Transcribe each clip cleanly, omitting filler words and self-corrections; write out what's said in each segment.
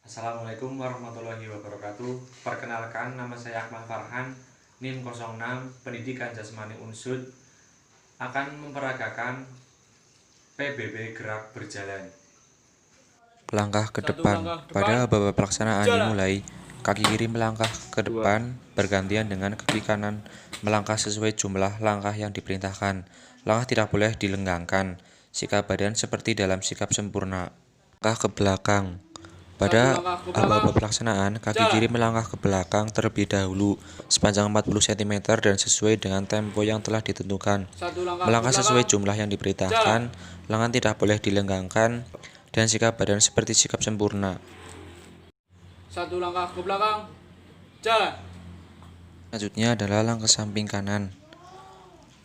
Assalamualaikum warahmatullahi wabarakatuh. Perkenalkan, nama saya Akmal Farhan, NIM 06, Pendidikan Jasmani Unsud, akan memperagakan PBB gerak berjalan. Langkah ke depan. Pada babak pelaksanaan dimulai, kaki kiri melangkah ke depan bergantian dengan kaki kanan melangkah sesuai jumlah langkah yang diperintahkan. Langkah tidak boleh dilenggangkan. Sikap badan seperti dalam sikap sempurna. Langkah ke belakang. Pada babak pelaksanaan, kaki kiri melangkah ke belakang terlebih dahulu sepanjang 40 cm dan sesuai dengan tempo yang telah ditentukan. Melangkah sesuai jumlah yang diperintahkan, lengan tidak boleh dilenggangkan, dan sikap badan seperti sikap sempurna. Satu langkah ke belakang, jalan. Selanjutnya adalah langkah samping kanan.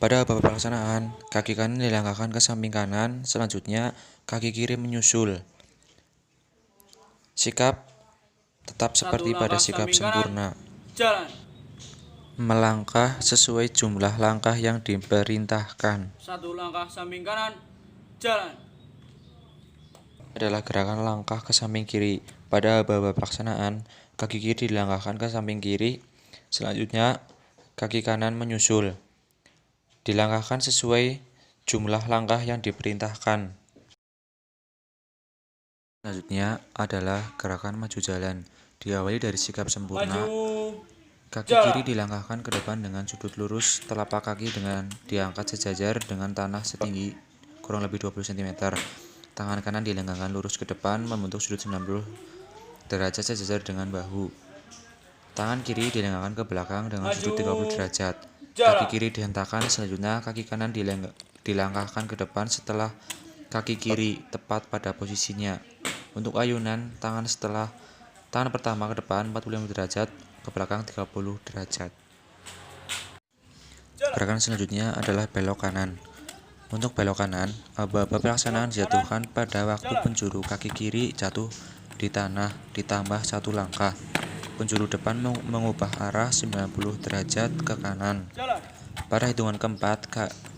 Pada babak pelaksanaan, kaki kanan dilangkahkan ke samping kanan, selanjutnya kaki kiri menyusul. Sikap tetap seperti pada sikap sempurna. Jalan. Melangkah sesuai jumlah langkah yang diperintahkan. Satu langkah samping kanan, jalan. Adalah gerakan langkah ke samping kiri. Pada babak pelaksanaan, kaki kiri dilangkahkan ke samping kiri, selanjutnya kaki kanan menyusul. Dilangkahkan sesuai jumlah langkah yang diperintahkan. Selanjutnya adalah gerakan maju jalan. Diawali dari sikap sempurna. Kaki kiri dilangkahkan ke depan dengan sudut lurus, telapak kaki dengan diangkat sejajar dengan tanah setinggi kurang lebih 20 cm. Tangan kanan dilenggangkan lurus ke depan membentuk sudut 90 derajat sejajar dengan bahu. Tangan kiri dilenggangkan ke belakang dengan sudut 30 derajat. Kaki kiri dihentakkan, selanjutnya kaki kanan dilangkahkan ke depan setelah kaki kiri tepat pada posisinya. Untuk ayunan, tangan pertama ke depan 45 derajat, ke belakang 30 derajat. Gerakan selanjutnya adalah belok kanan. Untuk belok kanan, aba-aba pelaksanaan dijatuhkan pada waktu penjuru kaki kiri jatuh di tanah ditambah satu langkah. Penjuru depan mengubah arah 90 derajat ke kanan. Pada hitungan keempat,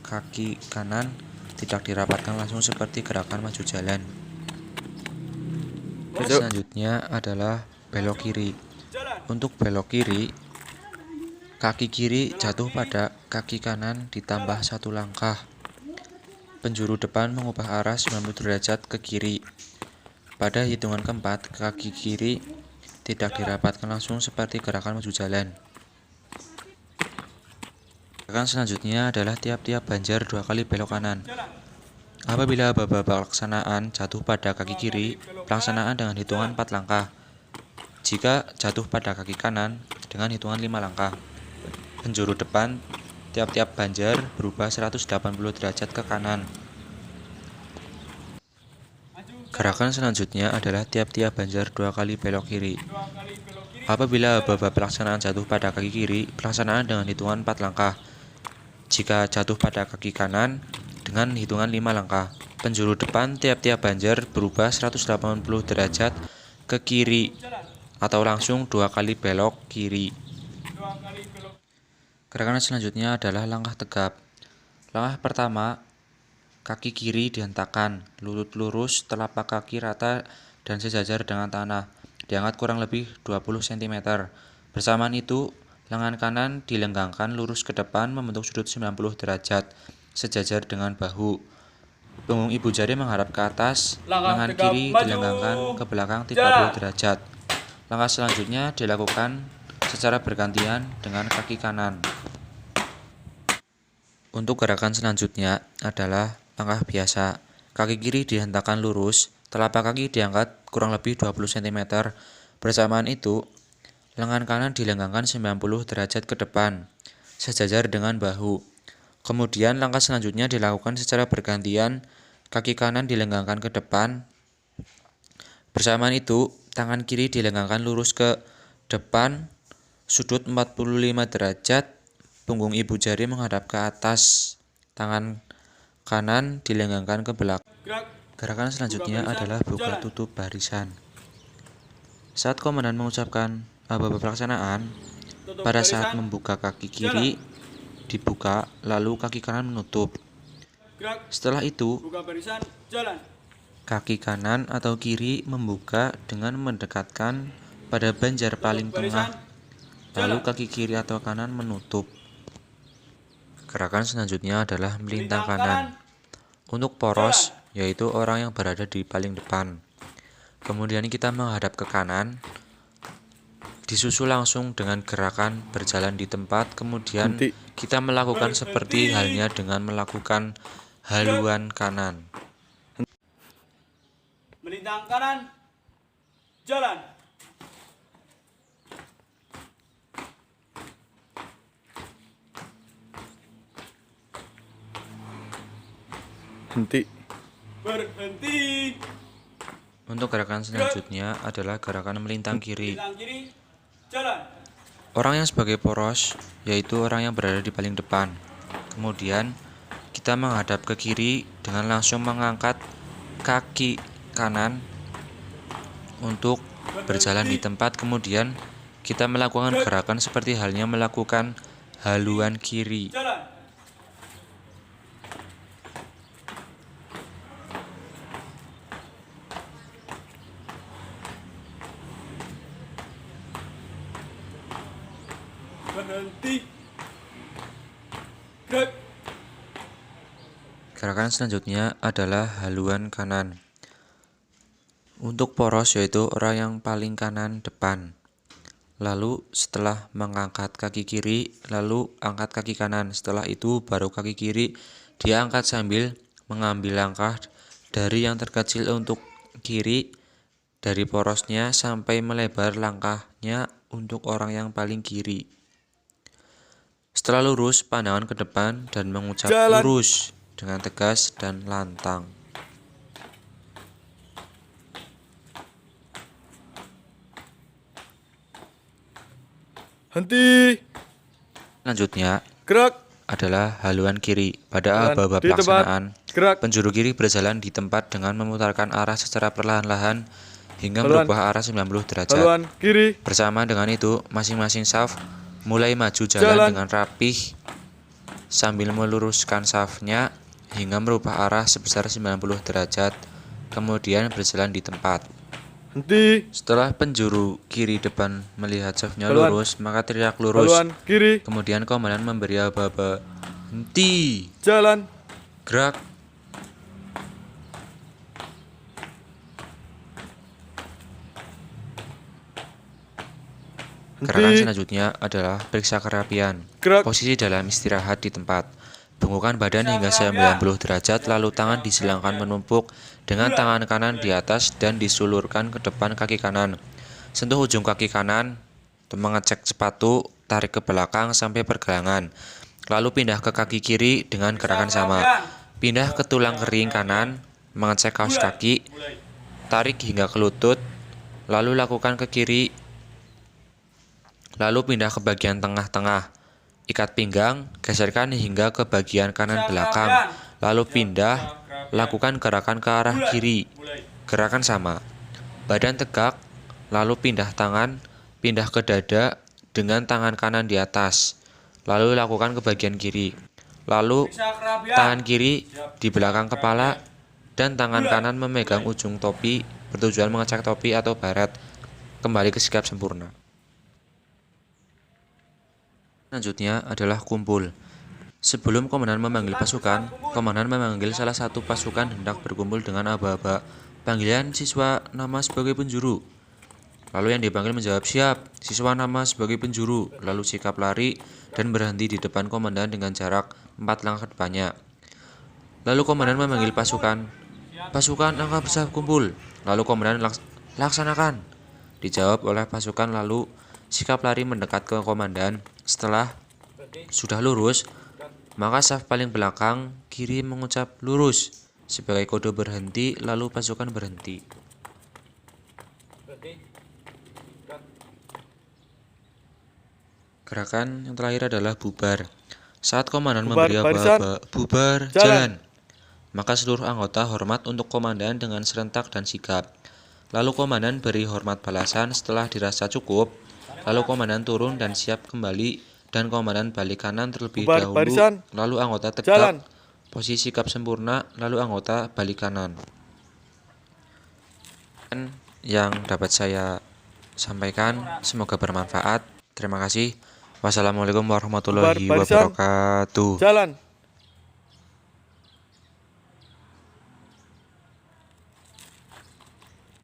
kaki kanan tidak dirapatkan langsung seperti gerakan maju jalan. Selanjutnya adalah belok kiri. Untuk belok kiri, kaki kiri jatuh pada kaki kanan ditambah satu langkah. Penjuru depan mengubah arah 90 derajat ke kiri. Pada hitungan keempat, kaki kiri tidak dirapatkan langsung seperti gerakan maju jalan. Gerakan selanjutnya adalah tiap-tiap banjar 2 kali belok kanan. Apabila babak pelaksanaan jatuh pada kaki kiri, pelaksanaan dengan hitungan 4 langkah. Jika jatuh pada kaki kanan, dengan hitungan 5 langkah. Penjuru depan tiap-tiap banjar berubah 180 derajat ke kanan. Gerakan selanjutnya adalah tiap-tiap banjar 2 kali belok kiri. Apabila babak pelaksanaan jatuh pada kaki kiri, pelaksanaan dengan hitungan 4 langkah. Jika jatuh pada kaki kanan, dengan hitungan 5 langkah. Penjuru depan tiap-tiap banjar berubah 180 derajat ke kiri atau langsung 2 kali belok kiri. Gerakan selanjutnya adalah langkah tegap. Langkah pertama, kaki kiri dihentakkan, lutut lurus, telapak kaki rata dan sejajar dengan tanah, diangkat kurang lebih 20 cm. Bersamaan itu, lengan kanan dilenggangkan lurus ke depan membentuk sudut 90 derajat, sejajar dengan bahu. Punggung ibu jari menghadap ke atas, lengan kiri dilenggangkan ke belakang 30 derajat. Langkah selanjutnya dilakukan secara bergantian dengan kaki kanan. Untuk gerakan selanjutnya adalah langkah biasa. Kaki kiri dihentakkan lurus, telapak kaki diangkat kurang lebih 20 cm. Bersamaan itu, lengan kanan dilenggangkan 90 derajat ke depan, sejajar dengan bahu. Kemudian langkah selanjutnya dilakukan secara bergantian, kaki kanan dilenggangkan ke depan. Bersamaan itu, tangan kiri dilenggangkan lurus ke depan, sudut 45 derajat, punggung ibu jari menghadap ke atas, tangan kanan dilenggangkan ke belakang. Gerakan selanjutnya adalah buka tutup barisan. Saat komandan mengucapkan babak pelaksanaan, pada saat membuka kaki kiri dibuka, lalu kaki kanan menutup. Setelah itu, Buka barisan, jalan. Kaki kanan atau kiri membuka dengan mendekatkan pada banjar paling tengah, lalu kaki kiri atau kanan menutup. Gerakan selanjutnya adalah melintang kanan. Untuk poros, yaitu orang yang berada di paling depan. Kemudian kita menghadap ke kanan, disusul langsung dengan gerakan berjalan di tempat. Kemudian kita melakukan seperti halnya dengan melakukan haluan kanan. Melintang kanan, jalan. Henti. Berhenti. Untuk gerakan selanjutnya adalah gerakan melintang kiri. Melintang kiri, jalan. Orang yang sebagai poros, yaitu orang yang berada di paling depan. Kemudian kita menghadap ke kiri dengan langsung mengangkat kaki kanan untuk berjalan di tempat. Kemudian kita melakukan gerakan seperti halnya melakukan haluan kiri. Jalan. Berhenti. Gerak. Gerakan selanjutnya adalah haluan kanan. Untuk poros, yaitu orang yang paling kanan depan. Lalu setelah mengangkat kaki kiri, lalu angkat kaki kanan. Setelah itu baru kaki kiri dia angkat sambil mengambil langkah dari yang terkecil untuk kiri dari porosnya sampai melebar langkahnya untuk orang yang paling kiri. Setelah lurus, pandangan ke depan dan mengucap Jalan. lurus dengan tegas dan lantang. Henti. Selanjutnya Gerak. adalah haluan kiri. Pada Jalan aba-aba di tempat. pelaksanaan, Gerak. penjuru kiri berjalan di tempat dengan memutarkan arah secara perlahan-lahan hingga Haluan. merubah arah 90 derajat. Haluan kiri. Bersama dengan itu, masing-masing saf mulai maju jalan Jalan. dengan rapih sambil meluruskan safnya hingga merubah arah sebesar 90 derajat, kemudian berjalan di tempat. Henti. Setelah penjuru kiri depan melihat safnya Haluan. lurus, maka teriak lurus. Haluan kiri. Kemudian komandan memberi aba-aba, henti, Jalan. gerak. Gerakan Henti. selanjutnya adalah periksa kerapian. Gerak. Posisi dalam istirahat di tempat. Bengkokkan badan hingga 90 derajat, lalu tangan disilangkan menumpuk dengan tangan kanan di atas dan disulurkan ke depan kaki kanan. Sentuh ujung kaki kanan, mengecek sepatu, tarik ke belakang sampai pergelangan. Lalu pindah ke kaki kiri dengan gerakan sama. Pindah ke tulang kering kanan, mengecek kaos kaki, tarik hingga ke lutut, lalu lakukan ke kiri, lalu pindah ke bagian tengah-tengah. Ikat pinggang, geserkan hingga ke bagian kanan belakang, lalu pindah, lakukan gerakan ke arah kiri. Gerakan sama. Badan tegak, lalu pindah tangan, pindah ke dada dengan tangan kanan di atas, lalu lakukan ke bagian kiri. Lalu Periksa kerapian. tangan kiri di belakang kepala dan tangan kanan memegang ujung topi bertujuan mengecek topi atau baret. Kembali ke sikap sempurna. Selanjutnya adalah kumpul. Sebelum komandan memanggil pasukan, komandan memanggil salah satu pasukan hendak berkumpul dengan aba-aba. Panggilan siswa nama sebagai penjuru. Lalu yang dipanggil menjawab siap, siswa nama sebagai penjuru. Lalu sikap lari dan berhenti di depan komandan dengan jarak 4 langkah depannya. Lalu komandan memanggil pasukan. Pasukan angka bersaf kumpul. Lalu komandan laksanakan. Dijawab oleh pasukan, lalu sikap lari mendekat ke komandan. Setelah sudah lurus, maka saf paling belakang kiri mengucap lurus sebagai kode berhenti, lalu pasukan berhenti. Gerakan yang terakhir adalah bubar. Saat komandan Bubar, memberi barisan. aba-aba, bubar, Jalan. jalan. Maka seluruh anggota hormat untuk komandan dengan serentak dan sigap. Lalu komandan beri hormat balasan setelah dirasa cukup. Lalu komandan turun dan siap kembali dan komandan balik kanan terlebih Bubar, dahulu. barisan. Lalu anggota tegak, Jalan. posisi sikap sempurna, lalu anggota balik kanan. yang dapat saya sampaikan. Semoga bermanfaat. Terima kasih. Wassalamualaikum warahmatullahi Barisan. wabarakatuh. Jalan.